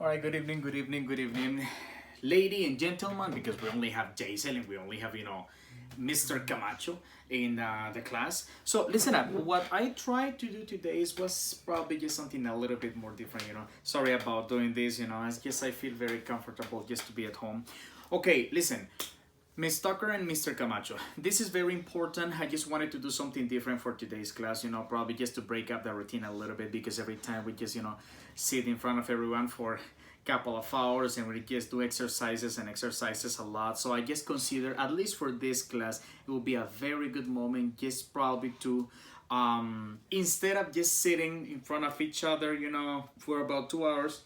All right, good evening, lady and gentlemen, because we only have Jason and we only have, Mr. Camacho in the class. So listen up, what I tried to do today was probably just something a little bit more different. Sorry about doing this, it's just I feel very comfortable just to be at home. Okay, listen, Miss Tucker and Mr. Camacho, this is very important. I just wanted to do something different for today's class, probably just to break up the routine a little bit because every time we just, sit in front of everyone for a couple of hours and we just do exercises and exercises a lot. So I just consider, at least for this class, it will be a very good moment just probably to, instead of just sitting in front of each other, for about 2 hours,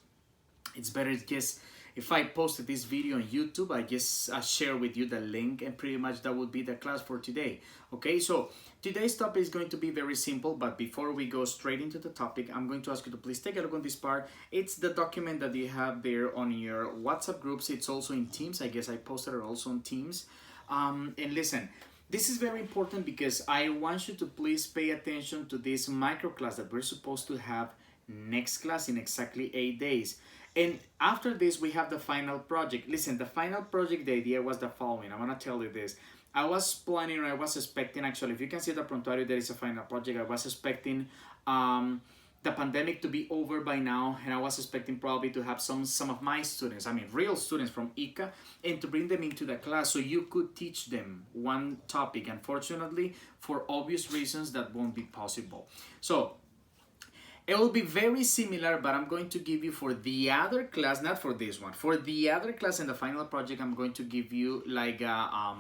it's better just if I posted this video on YouTube, I just share with you the link, and pretty much that would be the class for today. Okay, so today's topic is going to be very simple, but before we go straight into the topic, I'm going to ask you to please take a look on this part. It's the document that you have there on your WhatsApp groups. It's also in Teams. I guess I posted it also on Teams. And listen, this is very important because I want you to please pay attention to this micro class that we're supposed to have next class in exactly 8 days. And after this, we have the final project. Listen, the final project, the idea was the following. I'm going to tell you this. I was planning, or I was expecting, actually, if you can see the prontuario, there is a final project. I was expecting the pandemic to be over by now, and I was expecting probably to have some of my students, I mean real students from ICA, and to bring them into the class so you could teach them one topic. Unfortunately, for obvious reasons, that won't be possible. So it will be very similar, but I'm going to give you for the other class, not for this one, for the other class in the final project, I'm going to give you like a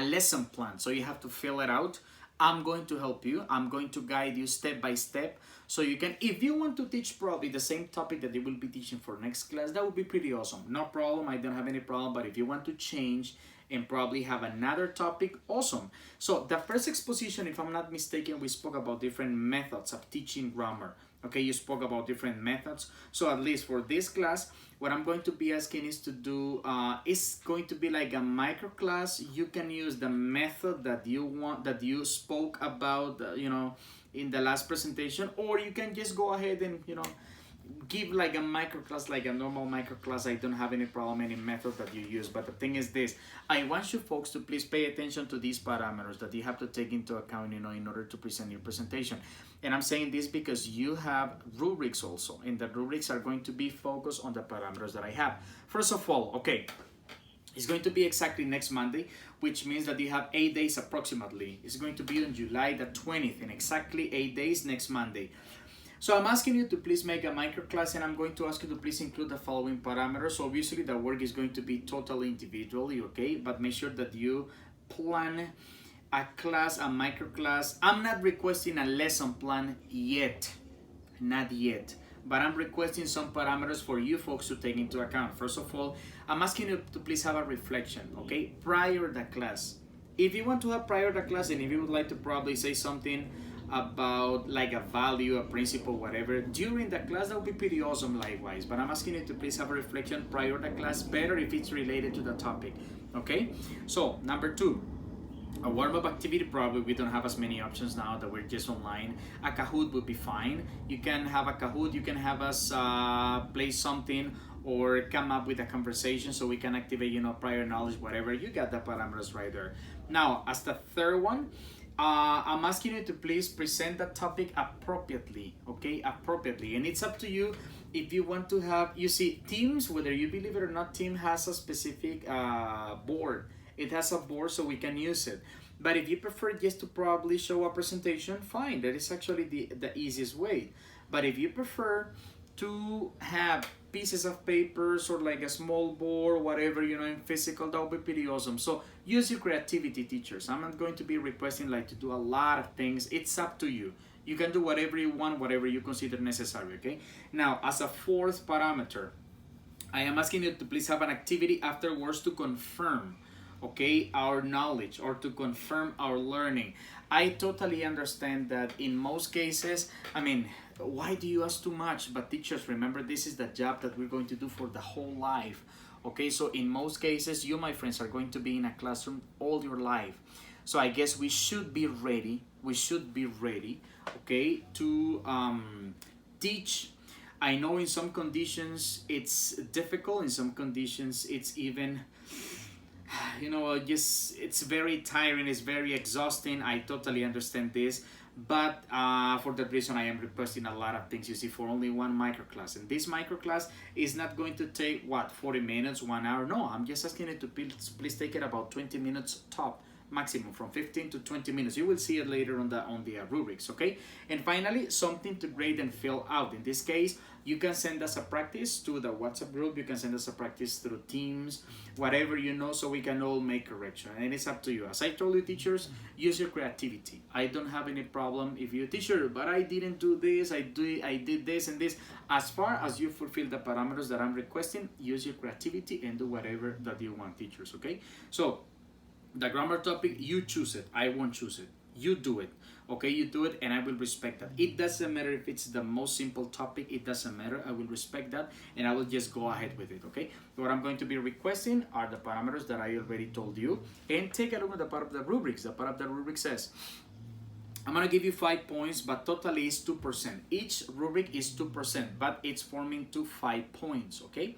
lesson plan. So you have to fill it out. I'm going to help you. I'm going to guide you step by step. So you can, if you want to teach probably the same topic that you will be teaching for next class, that would be pretty awesome. No problem. I don't have any problem. But if you want to change and probably have another topic, awesome. So the first exposition, if I'm not mistaken, we spoke about different methods of teaching grammar. Okay, you spoke about different methods. So at least for this class, what I'm going to be asking is to do, is going to be like a micro class. You can use the method that you want, that you spoke about, in the last presentation, or you can just go ahead and, give like a micro class, like a normal micro class. I don't have any problem any method that you use, but the thing is this, I want you folks to please pay attention to these parameters that you have to take into account, in order to present your presentation. And I'm saying this because you have rubrics also, and the rubrics are going to be focused on the parameters that I have. First of all, okay, it's going to be exactly next Monday, which means that you have 8 days approximately. It's going to be on July the 20th, in exactly 8 days next Monday. So I'm asking you to please make a micro class, and I'm going to ask you to please include the following parameters. So obviously the work is going to be totally individually, okay? But make sure that you plan a class, a micro class. I'm not requesting a lesson plan yet, not yet. But I'm requesting some parameters for you folks to take into account. First of all, I'm asking you to please have a reflection, okay? Prior the class. If you want to have prior the class, and if you would like to probably say something about like a value, a principle, whatever, during the class, that would be pretty awesome likewise. But I'm asking you to please have a reflection prior to the class, better if it's related to the topic, okay? So, number 2, a warm-up activity. Probably we don't have as many options now that we're just online. A Kahoot would be fine. You can have a Kahoot, you can have us play something or come up with a conversation so we can activate, prior knowledge, whatever. You got the parameters right there. Now, as the third one, I'm asking you to please present the topic appropriately, okay? Appropriately. And it's up to you if you want to have, you see, Teams, whether you believe it or not, Team has a specific board. It has a board so we can use it. But if you prefer just to probably show a presentation, fine. That is actually the easiest way. But if you prefer to have pieces of papers or like a small board, whatever, in physical, that would be pretty awesome. So use your creativity, teachers. I'm not going to be requesting like to do a lot of things. It's up to you. You can do whatever you want, whatever you consider necessary, okay? Now, as a fourth parameter, I am asking you to please have an activity afterwards to confirm, okay, our knowledge, or to confirm our learning. I totally understand that in most cases, I mean, why do you ask too much? But teachers, remember, this is the job that we're going to do for the whole life. Okay, so in most cases, you, my friends, are going to be in a classroom all your life. So I guess we should be ready. We should be ready, okay, to teach I know in some conditions it's difficult, in some conditions it's even, just it's very tiring, it's very exhausting. I totally understand this, but for that reason I am requesting a lot of things, you see, for only one microclass. And this microclass is not going to take, what, 40 minutes, 1 hour? No, I'm just asking you to please take it about 20 minutes top, maximum, from 15 to 20 minutes. You will see it later on the rubrics, okay? And finally, something to grade and fill out. In this case, you can send us a practice to the WhatsApp group, you can send us a practice through Teams, whatever, so we can all make correction, and it's up to you. As I told you, teachers, use your creativity. I don't have any problem if you're a teacher, but I didn't do this, I did this and this. As far as you fulfill the parameters that I'm requesting, use your creativity and do whatever that you want, teachers, okay? So the grammar topic, you choose it, I won't choose it, you do it, okay? You do it and I will respect that. It doesn't matter if it's the most simple topic, it doesn't matter, I will respect that and I will just go ahead with it, okay? What I'm going to be requesting are the parameters that I already told you, and take a look at the part of the rubrics. The part of the rubric says, I'm going to give you 5 points, but totally is 2%. Each rubric is 2%, but it's forming to 5 points, okay?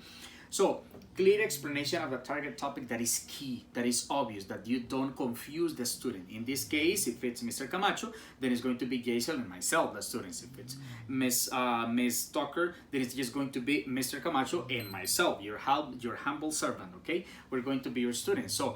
So, clear explanation of the target topic that is key, that is obvious, that you don't confuse the student. In this case, if it's Mr. Camacho, then it's going to be Jason and myself, the students. If it's Miss Tucker, then it's just going to be Mr. Camacho and myself, your humble servant, okay? We're going to be your students. So,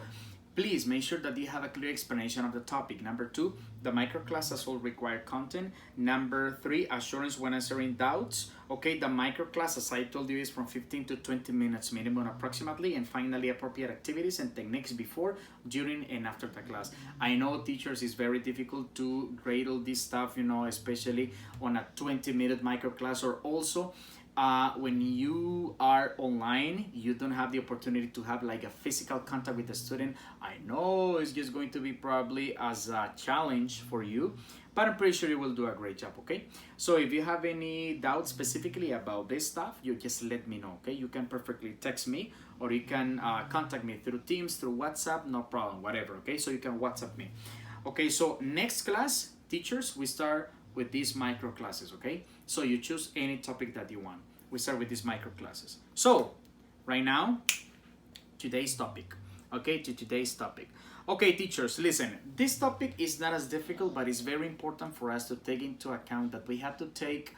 please make sure that you have a clear explanation of the topic. Number 2, the microclass all required content. Number 3, assurance when answering doubts. Okay, the microclass, as I told you, is from 15 to 20 minutes minimum approximately. And finally, appropriate activities and techniques before, during, and after the class. I know, teachers, it's very difficult to grade all this stuff, especially on a 20-minute microclass, or also when you are online, you don't have the opportunity to have like a physical contact with the student. I know it's just going to be probably as a challenge for you, but I'm pretty sure you will do a great job, okay? So if you have any doubts specifically about this stuff, you just let me know, okay? You can perfectly text me, or you can contact me through Teams, through WhatsApp, no problem, whatever, okay? So you can WhatsApp me. Okay, so next class, teachers, we start with these micro classes, okay? So you choose any topic that you want. We start with these micro classes. So right now, today's topic, okay? Today's topic. Okay, teachers, listen, this topic is not as difficult, but it's very important for us to take into account that we have to take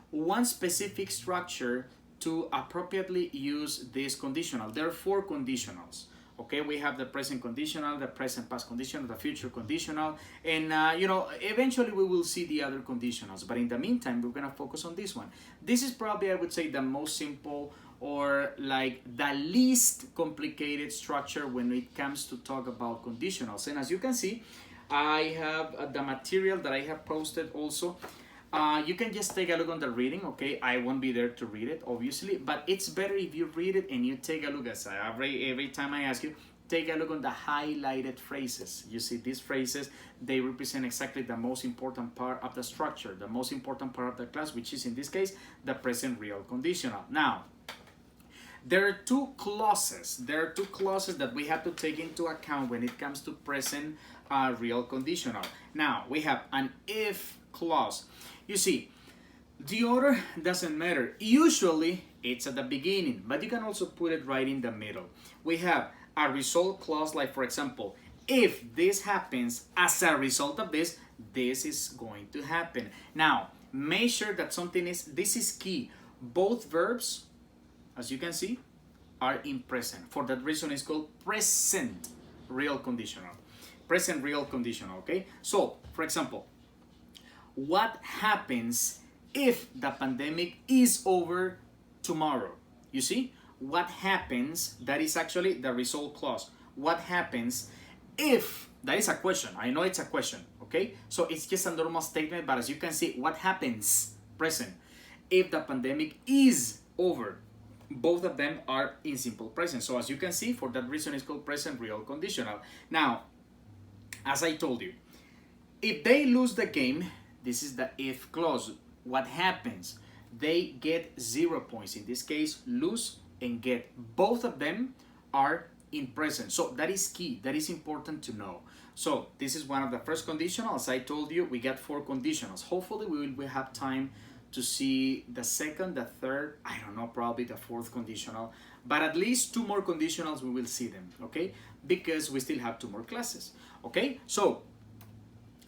one specific structure to appropriately use this conditional. There are 4 conditionals. Okay, we have the present conditional, the present past conditional, the future conditional, and eventually we will see the other conditionals. But in the meantime, we're gonna focus on this one. This is probably, I would say, the most simple, or like the least complicated structure when it comes to talk about conditionals. And as you can see, I have the material that I have posted also. You can just take a look on the reading, okay? I won't be there to read it, obviously, but it's better if you read it and you take a look at it. Every time I ask you, take a look on the highlighted phrases. You see, these phrases, they represent exactly the most important part of the structure, the most important part of the class, which is, in this case, the present real conditional. Now, there are 2 clauses. There are 2 clauses that we have to take into account when it comes to present real conditional. Now, we have an if clause. You see, the order doesn't matter. Usually, it's at the beginning, but you can also put it right in the middle. We have a result clause, like, for example, if this happens as a result of this, this is going to happen. Now, make sure that this is key. Both verbs, as you can see, are in present. For that reason, it's called present real conditional. Present real conditional, okay? So, for example, what happens if the pandemic is over tomorrow? You see, what happens, that is actually the result clause. What happens if, that is a question. I know it's a question, okay? So it's just a normal statement, but as you can see, what happens, present, if the pandemic is over? Both of them are in simple present. So as you can see, for that reason, it's called present real conditional. Now, as I told you, if they lose the game, this is the if clause. What happens? They get 0 points. In this case, lose and get. Both of them are in present. So that is key. That is important to know. So this is one of the first conditionals. As I told you, we got 4 conditionals. Hopefully we will have time to see the second, the third, I don't know, probably the fourth conditional, but at least 2 more conditionals we will see them, okay? Because we still have 2 more classes, okay? So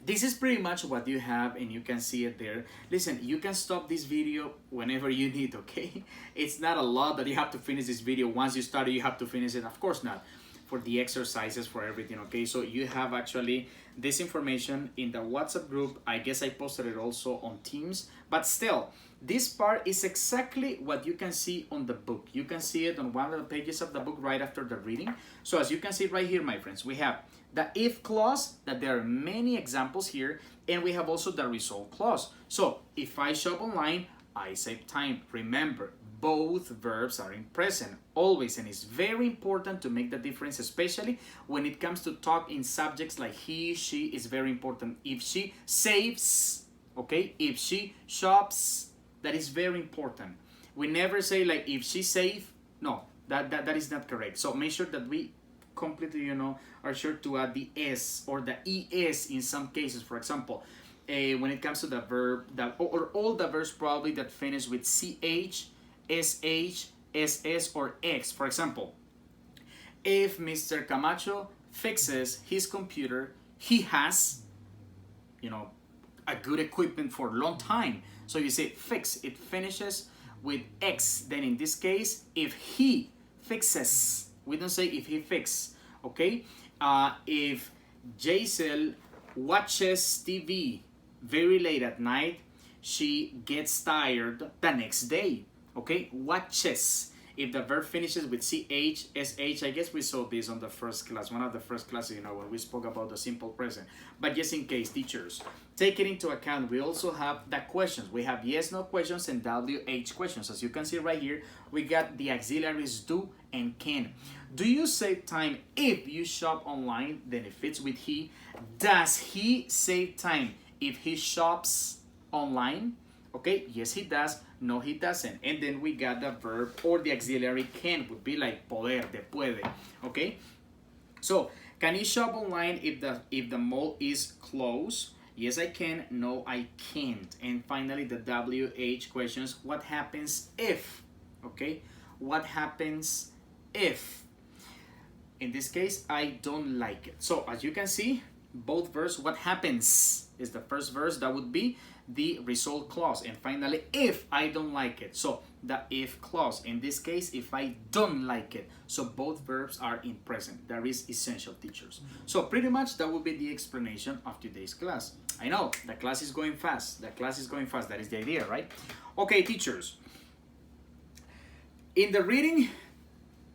this is pretty much what you have, and you can see it there. Listen, you can stop this video whenever you need, okay? It's not a lot that you have to finish this video. Once you start it, you have to finish it. Of course not. For the exercises, for everything, okay? So you have actually this information in the WhatsApp group. I guess I posted it also on Teams, but still, this part is exactly what you can see on the book. You can see it on one of the pages of the book right after the reading. So as you can see right here, my friends, we have the if clause, that there are many examples here, and we have also the result clause. So if I shop online, I save time. Remember, both verbs are in present always, and it's very important to make the difference, especially when it comes to talk in subjects like he, she. Is very important. If she saves, okay, if she shops, that is very important. We never say like if she save. No, that is not correct. So make sure that we completely, are sure to add the s or the es in some cases. For example, when it comes to the verb, or all the verbs probably that finish with ch, sh, ss, or x. For example, if Mr. Camacho fixes his computer, he has, a good equipment for a long time. So you say fix, it finishes with x. Then in this case, if he fixes, we don't say if he fix, okay? If Jaisel watches TV very late at night, she gets tired the next day, okay? Watches. If the verb finishes with ch, sh, I guess we saw this on the first class, one of the first classes, when we spoke about the simple present. But just in case, teachers, take it into account. We also have the questions. We have yes, no questions and WH questions. As you can see right here, we got the auxiliaries do and can. Do you save time if you shop online? Then if it's with he, does he save time if he shops online? Okay, yes he does, no he doesn't. And then we got the verb or the auxiliary can, would be like poder, de puede, okay? So, can you shop online if the mall is closed? Yes I can, no I can't. And finally the WH questions, what happens if, okay? What happens if? In this case, I don't like it. So, as you can see, both verbs, what happens is the first verse, that would be the result clause. And finally, if I don't like it. So the if clause, in this case, if I don't like it. So both verbs are in present. That is essential, teachers. So pretty much that will be the explanation of today's class. I know, the class is going fast. The class is going fast. That is the idea, right? Okay, teachers. In the reading,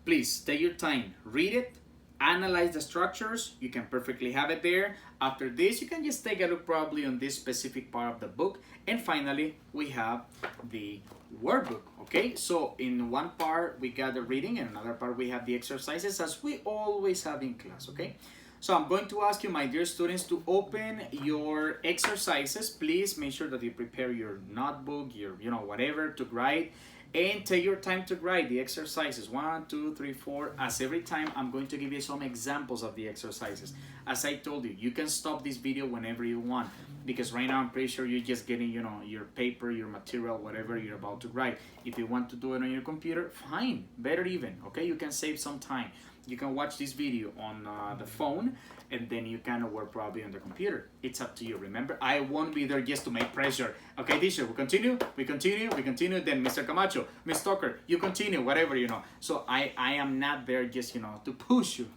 please take your time. Read it. Analyze the structures. You can perfectly have it there. After this, you can just take a look probably on this specific part of the book. And finally, we have the workbook, okay? So in one part, we got the reading, and another part, we have the exercises, as we always have in class, okay? So I'm going to ask you, my dear students, to open your exercises. Please make sure that you prepare your notebook, your, whatever to write. And take your time to write the exercises. 1, 2, 3, 4. As every time, I'm going to give you some examples of the exercises. As I told you, you can stop this video whenever you want. Because right now, I'm pretty sure you're just getting, your paper, your material, whatever you're about to write. If you want to do it on your computer, fine. Better even, okay? You can save some time. You can watch this video on the phone, and then you can work probably on the computer. It's up to you. Remember, I won't be there just to make pressure. Okay, teacher, we continue. Then Mr. Camacho, Ms. Tucker, you continue, whatever, So I am not there just, to push you.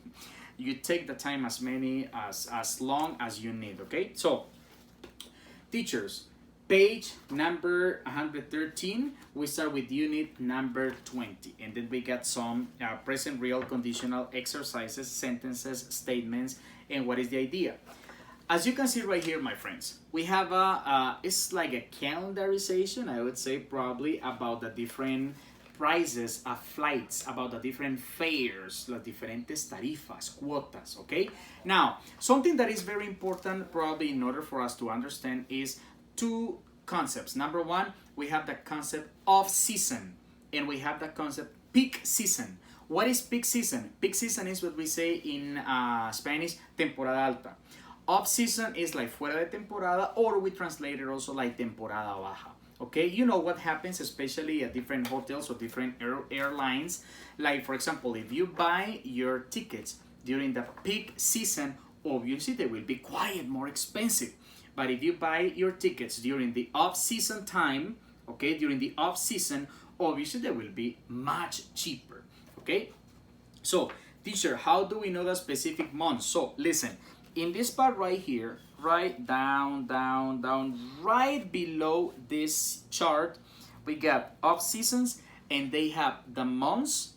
You take the time as long as you need, okay? So, teachers, page number 113, we start with unit number 20. And then we got some present real conditional exercises, sentences, statements, and what is the idea. As you can see right here, my friends, we have it's like a calendarization, I would say, probably about the different prices of flights, about the different fares, las diferentes tarifas, cuotas, okay? Now, something that is very important probably in order for us to understand is 2 concepts. Number 1, we have the concept of season, and we have the concept peak season. What is peak season? Peak season is what we say in Spanish, temporada alta. Off season is like fuera de temporada, or we translate it also like temporada baja. Okay, you know what happens, especially at different hotels or different airlines. Like, for example, if you buy your tickets during the peak season, obviously they will be quite more expensive. But if you buy your tickets during the off-season time, okay, during the off-season, obviously they will be much cheaper, okay? So, teacher, how do we know the specific month? So, listen, in this part right here, right down, right below this chart, we got off-seasons, and they have the months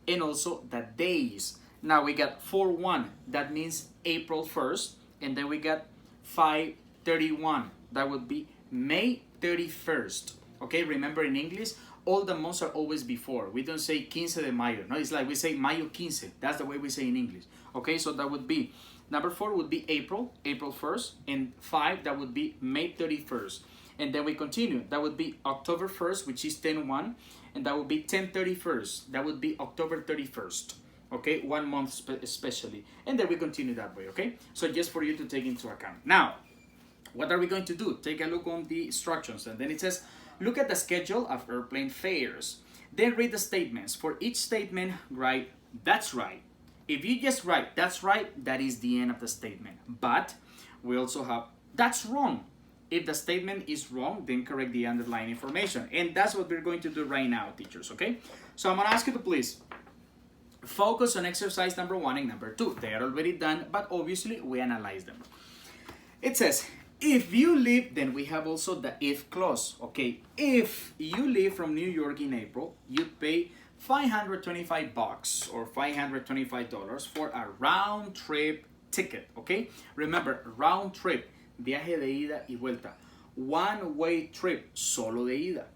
and also the days. Now we got 4-1, that means April 1st, and then we got 5-31, that would be May 31st. Okay, remember in English, all the months are always before. We don't say 15 de mayo, no, it's like we say mayo 15, that's the way we say in English. Okay, so that would be, number 4 would be April 1st, and 5, that would be May 31st. And then we continue, that would be October 1st, which is 10-1, and that would be 10-31st, that would be October 31st. Okay, 1 month especially, and then we continue that way. Okay, so just for you to take into account. Now, what are we going to do? Take a look on the instructions, and then it says, look at the schedule of airplane fares. Then read the statements. For each statement, write, that's right. If you just write, that's right, that is the end of the statement. But we also have, that's wrong. If the statement is wrong, then correct the underlying information. And that's what we're going to do right now, teachers, okay? So I'm gonna ask you to please focus on exercise number 1 and number 2. They are already done, but obviously we analyze them. It says, if you leave, then we have also the if clause. Okay, if you leave from New York in April, you pay $525 or $525 for a round trip ticket. Okay, remember, round trip, viaje de ida y vuelta. One way trip, solo de ida.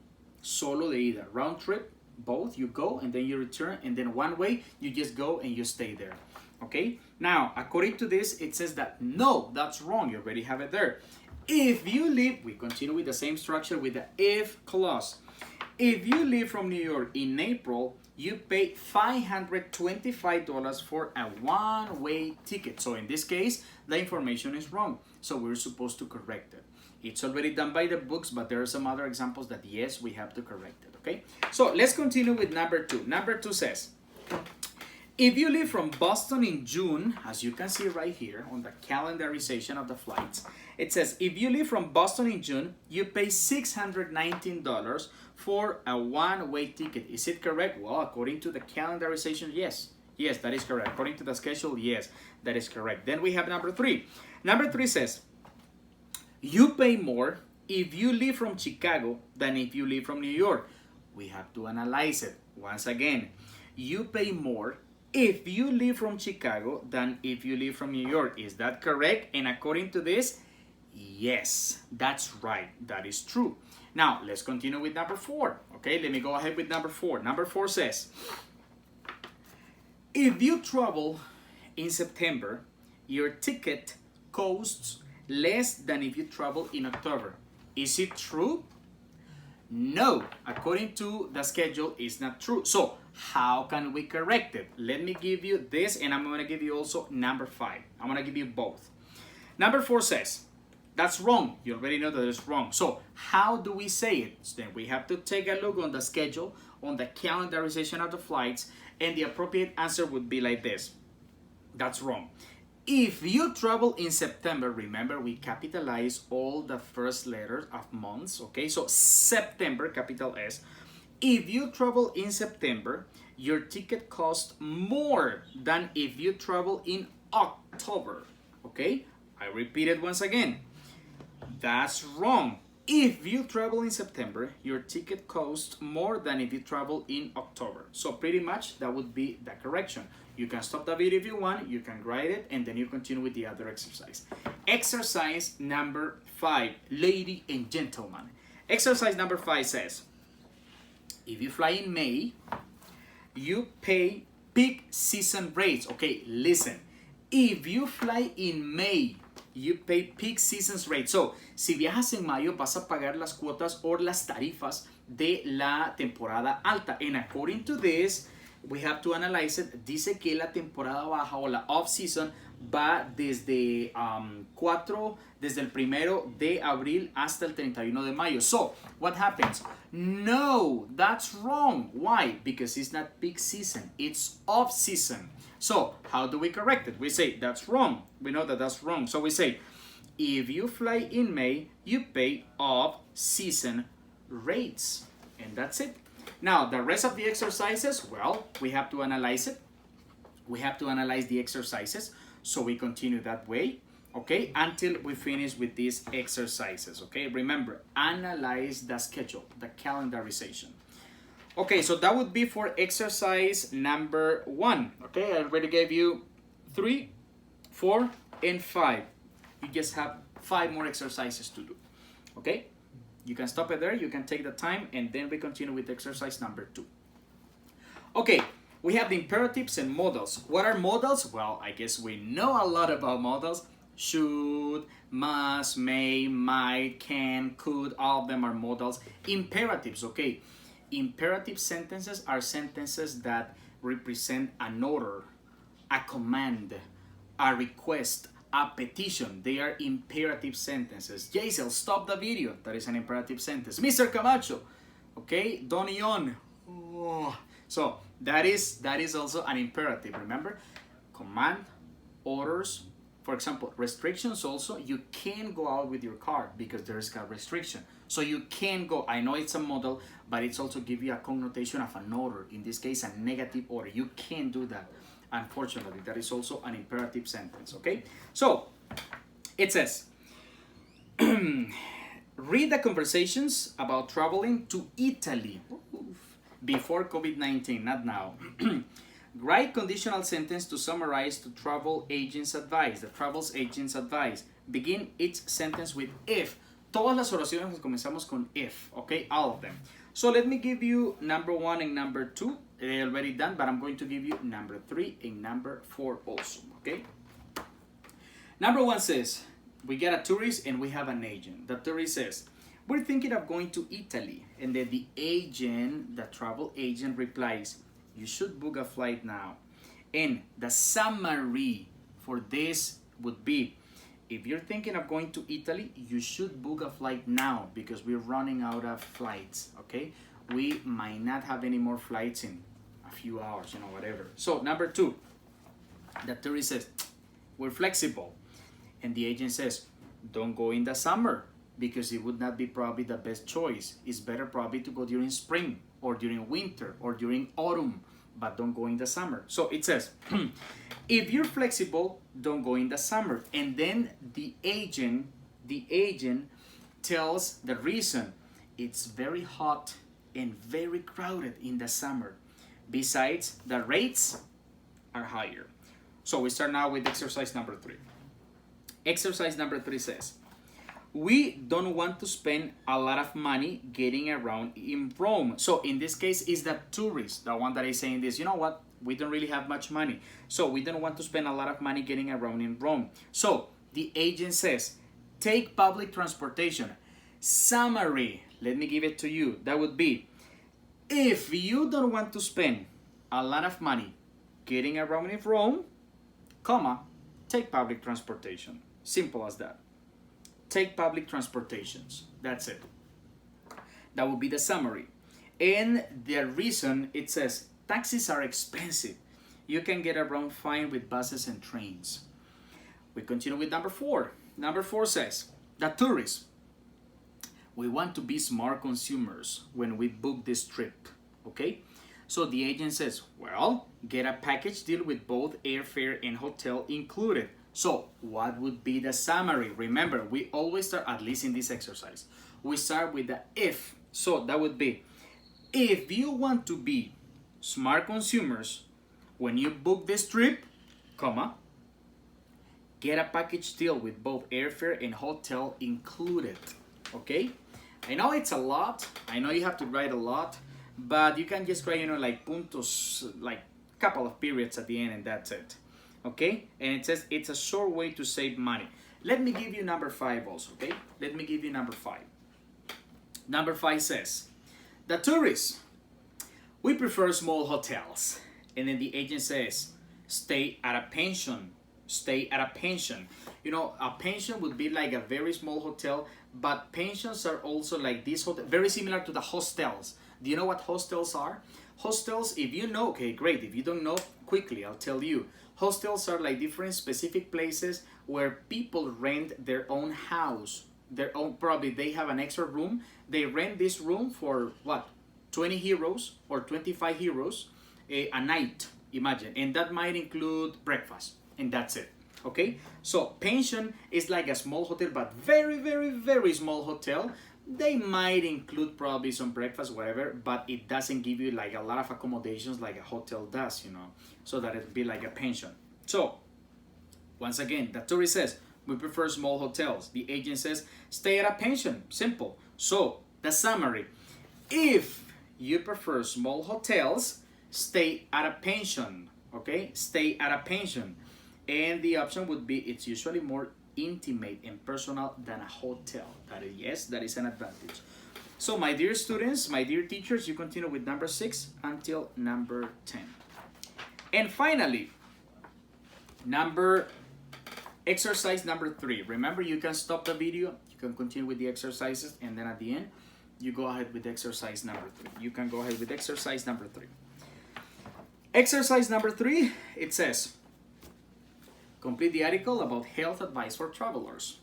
Solo de ida. Round trip, both, you go and then you return, and then one way, you just go and you stay there. Okay, now according to this, it says that no, that's wrong. You already have it there. If you leave, we continue with the same structure with the if clause. If you leave from New York in April, you pay $525 for a one-way ticket. So in this case, the information is wrong. So we're supposed to correct it. It's already done by the books, but there are some other examples that yes, we have to correct it, okay? So let's continue with number 2. Number 2 says, if you leave from Boston in June, as you can see right here on the calendarization of the flights, it says, if you leave from Boston in June, you pay $619 for a one-way ticket. Is it correct? Well, according to the calendarization, yes. Yes, that is correct. According to the schedule, yes, that is correct. Then we have number 3. Number 3 says, you pay more if you leave from Chicago than if you leave from New York. We have to analyze it. Once again, you pay more if you leave from Chicago than if you leave from New York. Is that correct? And according to this, yes, that's right. That is true. Now, let's continue with number 4. Okay, let me go ahead with number 4. Number 4 says, if you travel in September, your ticket costs less than if you travel in October. Is it true? No, according to the schedule, it's not true. So how can we correct it? Let me give you this, and I'm going to give you also number 5. I'm going to give you both. Number 4 says, that's wrong. You already know that it's wrong. So how do we say it? So then we have to take a look on the schedule, on the calendarization of the flights, and the appropriate answer would be like this. That's wrong. If you travel in September, remember we capitalize all the first letters of months, okay? So September, capital S. If you travel in September, your ticket costs more than if you travel in October, okay? I repeat it once again. That's wrong. If you travel in September, your ticket costs more than if you travel in October. So pretty much that would be the correction. You can stop the video if you want, you can write it, and then you continue with the other exercise. Exercise number 5, ladies and gentlemen. Exercise number 5 says, if you fly in May, you pay peak season rates. Okay, listen. If you fly in May, you pay peak seasons rates. So, si viajas en mayo, vas a pagar las cuotas o las tarifas de la temporada alta. And according to this, we have to analyze it. Dice que la temporada baja o la off-season va desde desde el 1 de abril hasta el 31 de mayo. So, what happens? No, that's wrong. Why? Because it's not peak season, it's off season. So, how do we correct it? We say that's wrong. We know that that's wrong. So we say, if you fly in May, you pay off season rates. And that's it. Now, the rest of the exercises, well, we have to analyze it. We have to analyze the exercises. So we continue that way, okay, until we finish with these exercises, okay? Remember, analyze the schedule, the calendarization. Okay, so that would be for exercise number 1, okay? I already gave you 3, 4, and 5. You just have 5 more exercises to do, okay? You can stop it there, you can take the time, and then we continue with exercise number 2. Okay, we have the imperatives and modals. What are modals? Well, I guess we know a lot about modals. Should, must, may, might, can, could, all of them are modals. Imperatives, okay. Imperative sentences are sentences that represent an order, a command, a request, a petition. They are imperative sentences. Jaisel, stop the video. That is an imperative sentence. Mr. Camacho, okay. Donnie on. Oh. So that is also an imperative. Remember, command, orders. For example, restrictions also. You can't go out with your car because there is a restriction. So you can go. I know it's a model, but it's also give you a connotation of an order. In this case, a negative order. You can't do that. Unfortunately, that is also an imperative sentence. Okay. So it says, read the conversations about traveling to Italy. Before COVID-19, not now. Write conditional sentence to summarize the travel agent's advice. The travel agent's advice. Begin each sentence with if. Todas las oraciones las comenzamos con if, okay? All of them. So let me give you number 1 and number 2. They're already done, but I'm going to give you number 3 and number 4 also, okay? Number 1 says, we get a tourist and we have an agent. The tourist says, we're thinking of going to Italy. And then the agent, the travel agent replies, you should book a flight now. And the summary for this would be, if you're thinking of going to Italy, you should book a flight now because we're running out of flights, okay? We might not have any more flights in a few hours, you know, whatever. So number 2, the tourist says, we're flexible. And the agent says, don't go in the summer, because it would not be probably the best choice. It's better probably to go during spring or during winter or during autumn, but don't go in the summer. So it says, if you're flexible, don't go in the summer. And then the agent tells the reason. It's very hot and very crowded in the summer. Besides, the rates are higher. So we start now with exercise number 3. Exercise number 3 says, we don't want to spend a lot of money getting around in Rome. So in this case, is the tourist, the one that is saying this, you know what? We don't really have much money. So we don't want to spend a lot of money getting around in Rome. So the agent says, take public transportation. Summary, let me give it to you. That would be, if you don't want to spend a lot of money getting around in Rome, comma, take public transportation. Simple as that. Take public transportations. That's it. That would be the summary. And the reason, it says, taxis are expensive. You can get around fine with buses and trains. We continue with number 4. Number 4 says, the tourist, we want to be smart consumers when we book this trip, okay? So the agent says, well, get a package deal with both airfare and hotel included. So what would be the summary? Remember, we always start, at least in this exercise, we start with the if. So that would be, if you want to be smart consumers when you book this trip, comma, get a package deal with both airfare and hotel included, okay? I know it's a lot. I know you have to write a lot, but you can just write, you know, like puntos, like a couple of periods at the end, and that's it. Okay, and it says it's a short way to save money. Let me give you number 5 also, okay? Let me give you number 5. Number 5 says, the tourists, we prefer small hotels. And then the agent says, stay at a pension stay at a pension. You know, a pension would be like a very small hotel, but pensions are also like this hotel, very similar to the hostels. Do you know what hostels are? Hostels, if you know, okay, great. If you don't know, quickly, I'll tell you. Hostels are like different specific places where people rent their own house, their own, probably they have an extra room. They rent this room for what, 20 euros or 25 euros a night, imagine. And that might include breakfast, and that's it. Okay, so pension is like a small hotel, but very, very, very small hotel. They might include probably some breakfast, whatever, but it doesn't give you like a lot of accommodations like a hotel does, you know, so that it'd be like a pension. So once again, the tourist says, we prefer small hotels. The agent says, stay at a pension. Simple. So the summary, if you prefer small hotels, stay at a pension. Okay, stay at a pension. And the option would be, it's usually more intimate and personal than a hotel. That is, yes, that is an advantage. So my dear students, my dear teachers, you continue with number 6 until number 10. And finally, exercise number 3. Remember, you can stop the video, you can continue with the exercises, and then at the end, you go ahead with exercise number 3. You can go ahead with exercise number 3. Exercise number 3, it says, complete the article about health advice for travelers.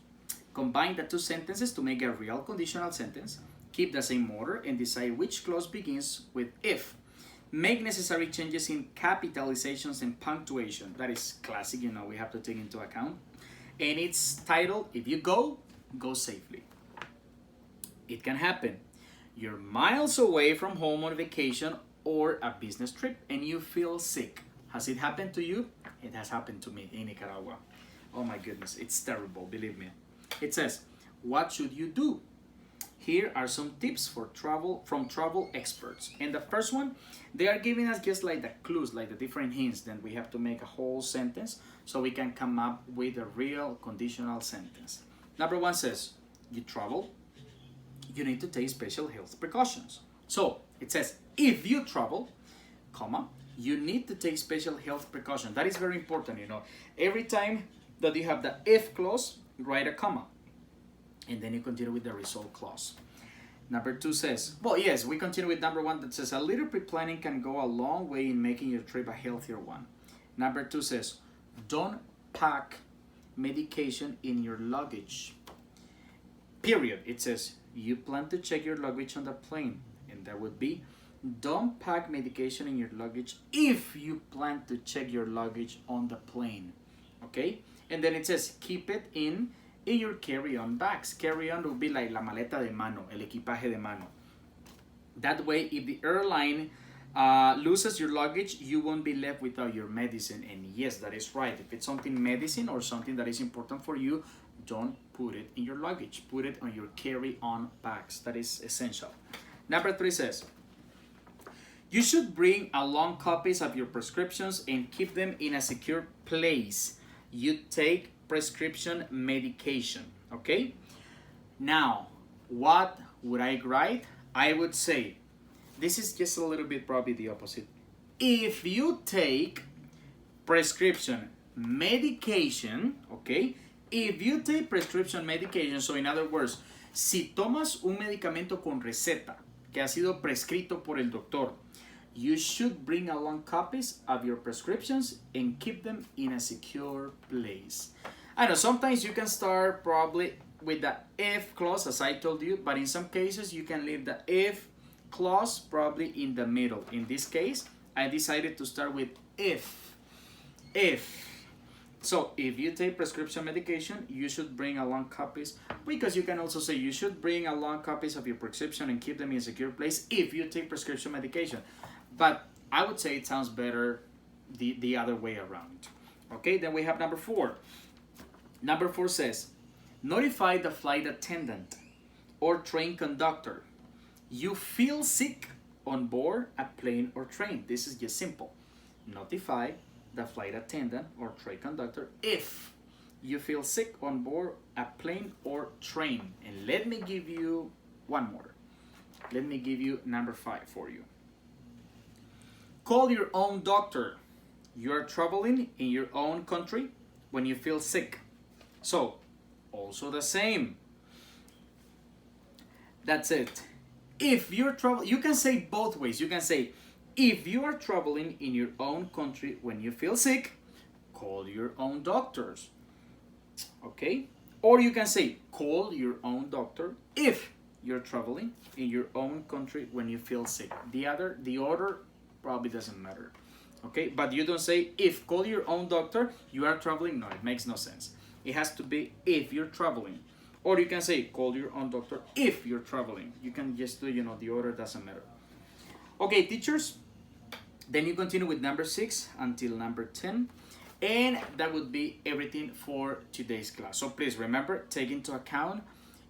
Combine the two sentences to make a real conditional sentence. Keep the same order and decide which clause begins with if. Make necessary changes in capitalizations and punctuation. That is classic, you know, we have to take into account. And it's titled, if you go, go safely. It can happen. You're miles away from home on vacation or a business trip and you feel sick. Has it happened to you? It has happened to me in Nicaragua. Oh my goodness, it's terrible, believe me. It says, what should you do? Here are some tips for travel from travel experts. And the first one, they are giving us just like the clues, like the different hints. Then we have to make a whole sentence so we can come up with a real conditional sentence. Number 1 says, you travel, you need to take special health precautions. So it says, if you travel, comma, you need to take special health precautions. That is very important, you know. Every time that you have the if clause, write a comma. And then you continue with the result clause. Number 2 says, well, yes, we continue with number 1 that says, a little pre-planning can go a long way in making your trip a healthier one. Number 2 says, don't pack medication in your luggage. Period. It says, you plan to check your luggage on the plane. And that would be, don't pack medication in your luggage if you plan to check your luggage on the plane. Okay? And then it says, keep it in your carry-on bags. Carry-on would be like la maleta de mano, el equipaje de mano. That way, if the airline loses your luggage, you won't be left without your medicine. And yes, that is right. If it's something medicine or something that is important for you, don't put it in your luggage. Put it on your carry-on bags. That is essential. Number 3 says, you should bring along copies of your prescriptions and keep them in a secure place. You take prescription medication, okay? Now, what would I write? I would say, this is just a little bit probably the opposite. If you take prescription medication, okay? If you take prescription medication, so in other words, si tomas un medicamento con receta que ha sido prescrito por el doctor, you should bring along copies of your prescriptions and keep them in a secure place. I know sometimes you can start probably with the if clause, as I told you, but in some cases you can leave the if clause probably in the middle. In this case, I decided to start with if. So if you take prescription medication, you should bring along copies, because you can also say you should bring along copies of your prescription and keep them in a secure place if you take prescription medication. But I would say it sounds better the other way around. Okay, then we have number 4. Number 4 says, notify the flight attendant or train conductor. You feel sick on board a plane or train. This is just simple. Notify the flight attendant or train conductor if you feel sick on board a plane or train. And let me give you one more. Let me give you number 5 for you. Call your own doctor. You are traveling in your own country. when you feel sick. So, also the same. That's it. If you're traveling, you can say both ways. You can say, if you are traveling in your own country when you feel sick, call your own doctors. Okay? Or you can say, call your own doctor if you're traveling in your own country when you feel sick. The order probably doesn't matter. Okay? But you don't say, if call your own doctor, you are traveling. No, it makes no sense. It has to be if you're traveling. Or you can say, call your own doctor if you're traveling. You can just do, the order doesn't matter. Okay, teachers. Then you continue with number 6 until number 10. And that would be everything for today's class. So please remember, take into account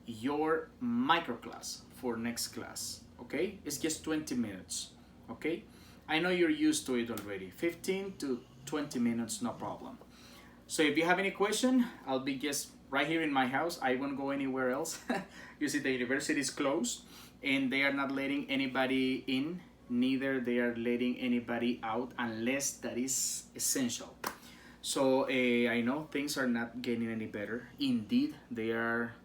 your micro class for next class. Okay? It's just 20 minutes. Okay? I know you're used to it already. 15 to 20 minutes, no problem. So if you have any question, I'll be just right here in my house. I won't go anywhere else. You see, the university is closed and they are not letting anybody in. Neither they are letting anybody out unless that is essential. So I know things are not getting any better. Indeed, they are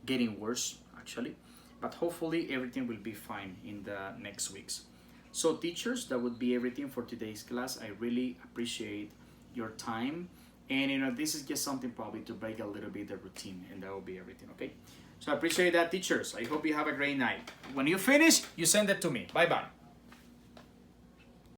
getting worse actually. But hopefully everything will be fine in the next weeks. So teachers, that would be everything for today's class. I really appreciate your time. And this is just something probably to break a little bit the routine, and that will be everything, okay? So I appreciate that, teachers. I hope you have a great night. When you finish, you send it to me. Bye-bye.